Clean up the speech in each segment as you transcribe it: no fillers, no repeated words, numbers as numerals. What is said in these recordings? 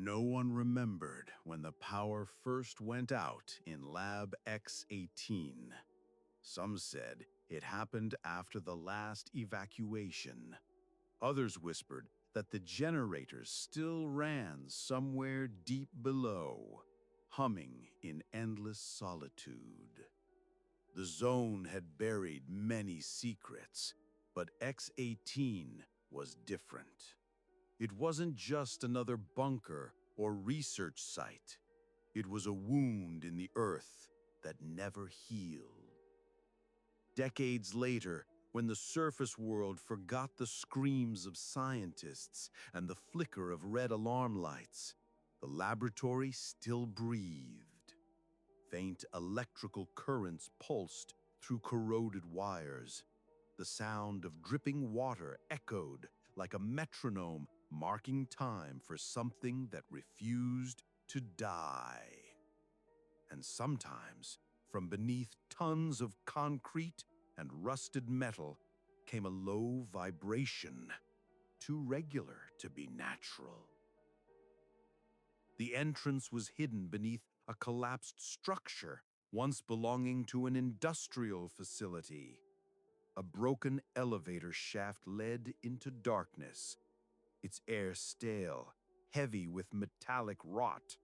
No one remembered when the power first went out in Lab X-18. Some said it happened after the last evacuation. Others whispered that the generators still ran somewhere deep below, humming in endless solitude. The zone had buried many secrets, but X-18 was different. It wasn't just another bunker or research site. It was a wound in the earth that never healed. Decades later, when the surface world forgot the screams of scientists and the flicker of red alarm lights, the laboratory still breathed. Faint electrical currents pulsed through corroded wires. The sound of dripping water echoed like a metronome marking time for something that refused to die. And sometimes, from beneath tons of concrete and rusted metal, came a low vibration, too regular to be natural. The entrance was hidden beneath a collapsed structure once belonging to an industrial facility. A broken elevator shaft led into darkness, its air stale, heavy with metallic rot.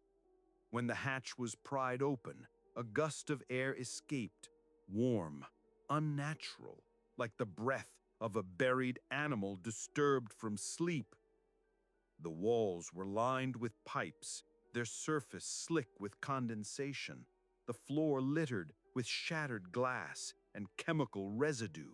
When the hatch was pried open, a gust of air escaped, warm, unnatural, like the breath of a buried animal disturbed from sleep. The walls were lined with pipes, their surface slick with condensation, the floor littered with shattered glass and chemical residue.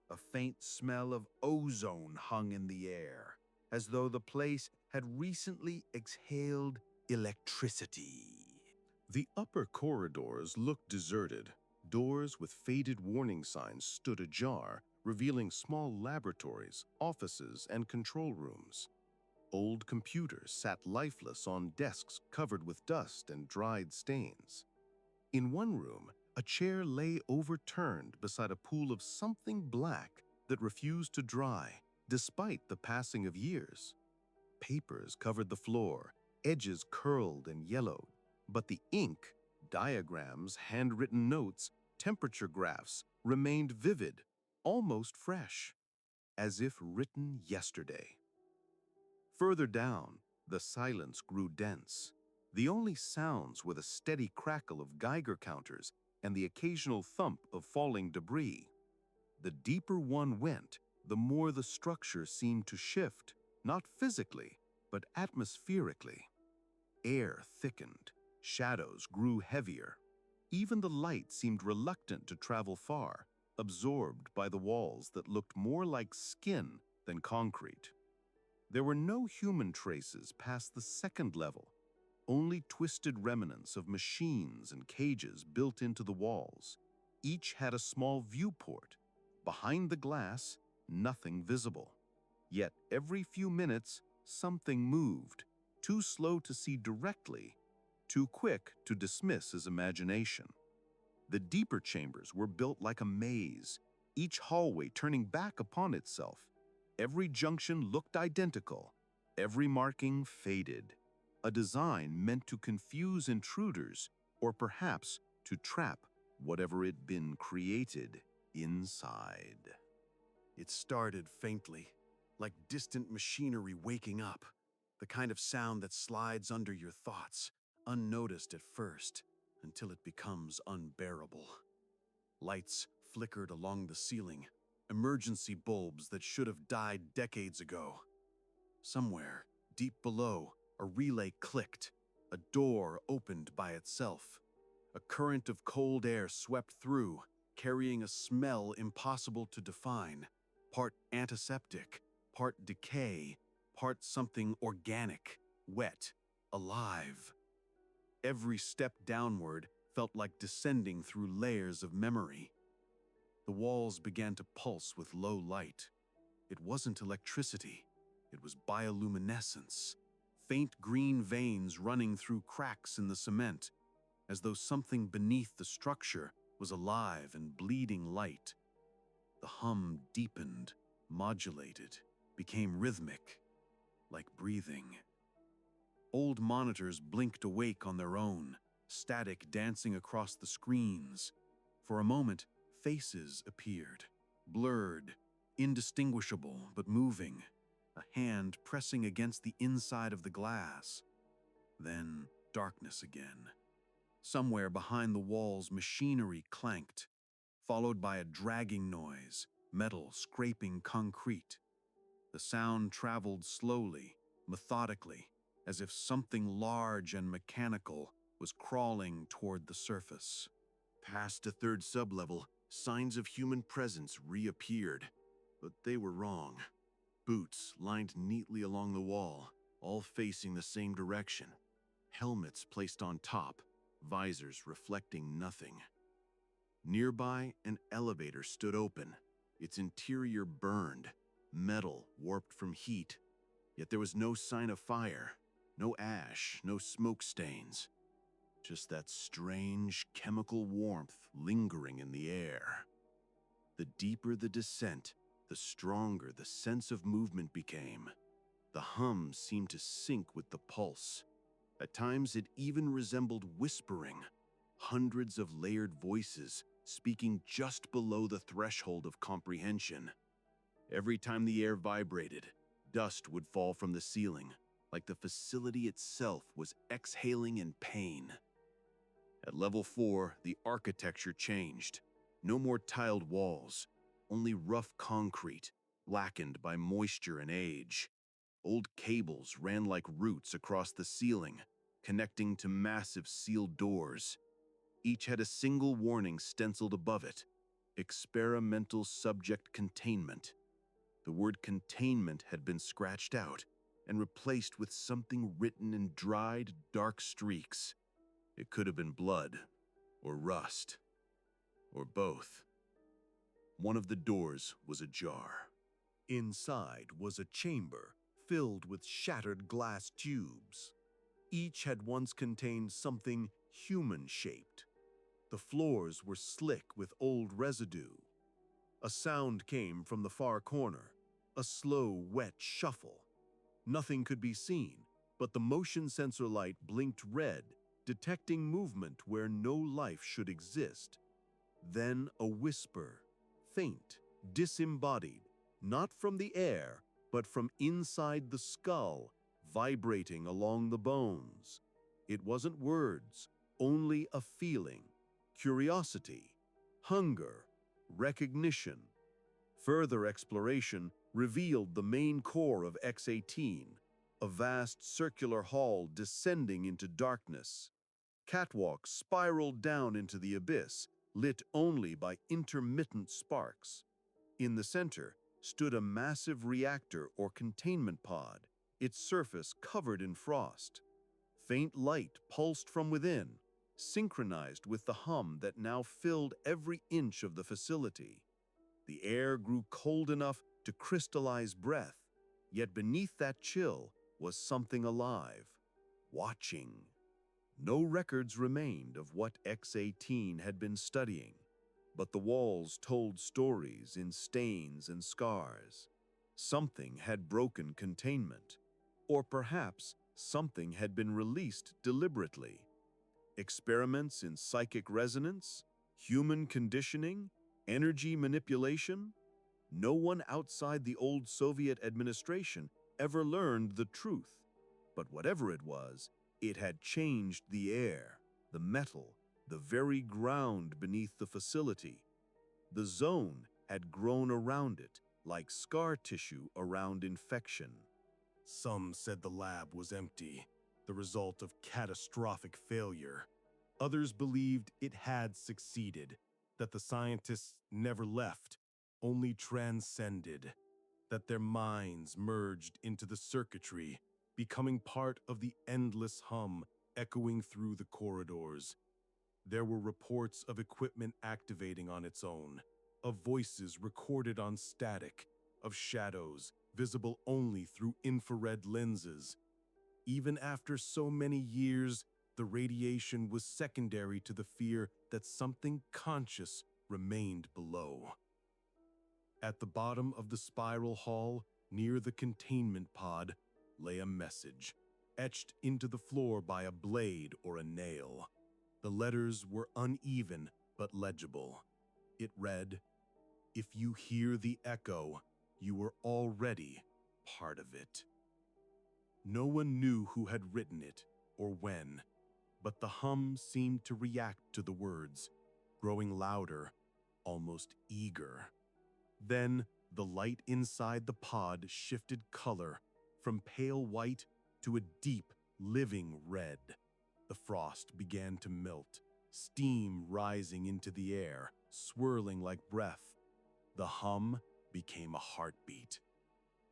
A faint smell of ozone hung in the air, as though the place had recently exhaled electricity. The upper corridors looked deserted. Doors with faded warning signs stood ajar, revealing small laboratories, offices, and control rooms. Old computers sat lifeless on desks covered with dust and dried stains. In one room, a chair lay overturned beside a pool of something black that refused to dry, despite the passing of years. Papers covered the floor, edges curled and yellowed, but the ink, diagrams, handwritten notes, temperature graphs remained vivid, almost fresh, as if written yesterday. Further down, the silence grew dense. The only sounds were the steady crackle of Geiger counters and the occasional thump of falling debris. The deeper one went, the more the structure seemed to shift, not physically, but atmospherically. Air thickened, shadows grew heavier. Even the light seemed reluctant to travel far, absorbed by the walls that looked more like skin than concrete. There were no human traces past the second level, only twisted remnants of machines and cages built into the walls. Each had a small viewport. Behind the glass, nothing visible. Yet every few minutes, something moved, too slow to see directly, too quick to dismiss his imagination. The deeper chambers were built like a maze, each hallway turning back upon itself. Every junction looked identical, every marking faded. A design meant to confuse intruders, or perhaps to trap whatever had been created inside. It started faintly, like distant machinery waking up, the kind of sound that slides under your thoughts, unnoticed at first, until it becomes unbearable. Lights flickered along the ceiling, emergency bulbs that should have died decades ago. Somewhere, deep below, a relay clicked. A door opened by itself. A current of cold air swept through, carrying a smell impossible to define, part antiseptic, part decay, part something organic, wet, alive. Every step downward felt like descending through layers of memory. The walls began to pulse with low light. It wasn't electricity, it was bioluminescence, faint green veins running through cracks in the cement, as though something beneath the structure was alive and bleeding light. The hum deepened, modulated, became rhythmic, like breathing. Old monitors blinked awake on their own, static dancing across the screens. For a moment, faces appeared, blurred, indistinguishable but moving, a hand pressing against the inside of the glass. Then darkness again. Somewhere behind the walls, machinery clanked, followed by a dragging noise, metal scraping concrete. The sound traveled slowly, methodically, as if something large and mechanical was crawling toward the surface. Past a third sublevel, signs of human presence reappeared, but they were wrong. Boots lined neatly along the wall, all facing the same direction. Helmets placed on top, visors reflecting nothing. Nearby, an elevator stood open, its interior burned, metal warped from heat. Yet there was no sign of fire, no ash, no smoke stains. Just that strange chemical warmth lingering in the air. The deeper the descent, the stronger the sense of movement became. The hum seemed to sync with the pulse. At times it even resembled whispering, hundreds of layered voices speaking just below the threshold of comprehension. Every time the air vibrated, dust would fall from the ceiling, like the facility itself was exhaling in pain. At level 4, the architecture changed. No more tiled walls, only rough concrete, blackened by moisture and age. Old cables ran like roots across the ceiling, connecting to massive sealed doors. Each had a single warning stenciled above it: experimental subject containment. The word containment had been scratched out and replaced with something written in dried, dark streaks. It could have been blood, or rust, or both. One of the doors was ajar. Inside was a chamber filled with shattered glass tubes. Each had once contained something human-shaped. The floors were slick with old residue. A sound came from the far corner, a slow, wet shuffle. Nothing could be seen, but the motion sensor light blinked red, detecting movement where no life should exist. Then a whisper, faint, disembodied, not from the air, but from inside the skull, vibrating along the bones. It wasn't words, only a feeling, curiosity, hunger, recognition. Further exploration revealed the main core of X-18, a vast circular hall descending into darkness. Catwalks spiraled down into the abyss, lit only by intermittent sparks. In the center stood a massive reactor or containment pod, its surface covered in frost. Faint light pulsed from within, synchronized with the hum that now filled every inch of the facility. The air grew cold enough to crystallize breath, yet beneath that chill was something alive, watching. No records remained of what X-18 had been studying, but the walls told stories in stains and scars. Something had broken containment, or perhaps something had been released deliberately. Experiments in psychic resonance, human conditioning, energy manipulation. No one outside the old Soviet administration ever learned the truth. But whatever it was, it had changed the air, the metal, the very ground beneath the facility. The zone had grown around it, like scar tissue around infection. Some said the lab was empty, the result of catastrophic failure. Others believed it had succeeded, that the scientists never left, only transcended, that their minds merged into the circuitry, becoming part of the endless hum echoing through the corridors. There were reports of equipment activating on its own, of voices recorded on static, of shadows visible only through infrared lenses. Even after so many years, the radiation was secondary to the fear that something conscious remained below. At the bottom of the spiral hall, near the containment pod, lay a message. etched into the floor by a blade or a nail. The letters were uneven but legible. It read, "If you hear the echo, you are already part of it." No one knew who had written it or when, but the hum seemed to react to the words, growing louder, almost eager. Then the light inside the pod shifted color from pale white to a deep, living red. The frost began to melt, steam rising into the air, swirling like breath. The hum became a heartbeat.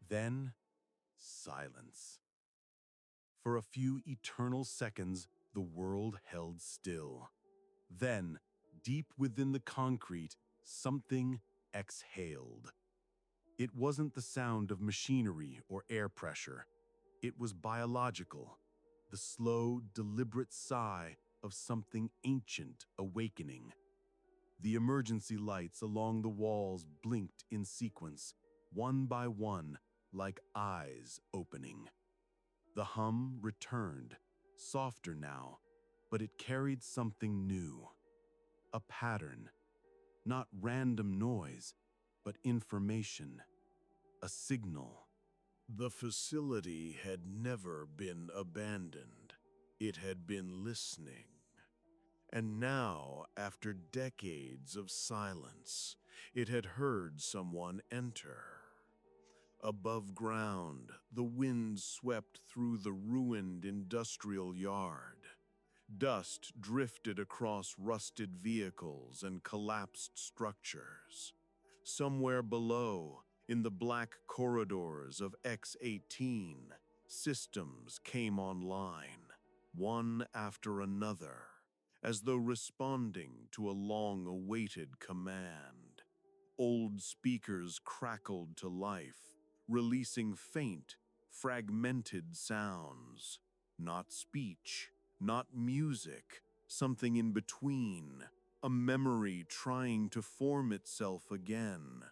Then, silence. For a few eternal seconds, the world held still. Then, deep within the concrete, something exhaled. It wasn't the sound of machinery or air pressure. It was biological, the slow, deliberate sigh of something ancient awakening. The emergency lights along the walls blinked in sequence, one by one, like eyes opening. The hum returned, softer now, but it carried something new. A pattern, not random noise, but information, a signal. The facility had never been abandoned. It had been listening. And now, after decades of silence, it had heard someone enter. Above ground, the wind swept through the ruined industrial yard. Dust drifted across rusted vehicles and collapsed structures. Somewhere below, in the black corridors of X-18, systems came online, one after another, as though responding to a long-awaited command. Old speakers crackled to life, releasing faint, fragmented sounds. Not speech, not music, something in between, a memory trying to form itself again.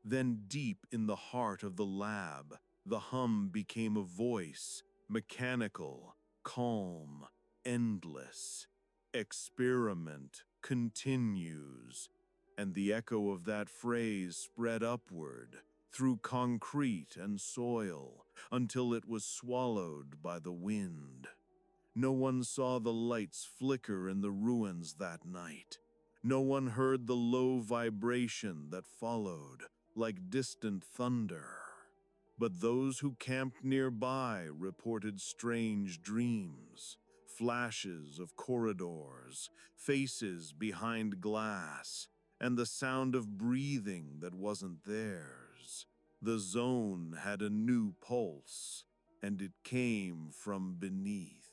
Then deep in the heart of the lab, the hum became a voice, mechanical, calm, endless. Experiment continues. And the echo of that phrase spread upward, through concrete and soil, until it was swallowed by the wind. No one saw the lights flicker in the ruins that night. No one heard the low vibration that followed, like distant thunder. But those who camped nearby reported strange dreams, flashes of corridors, faces behind glass, and the sound of breathing that wasn't theirs. The zone had a new pulse, and it came from beneath.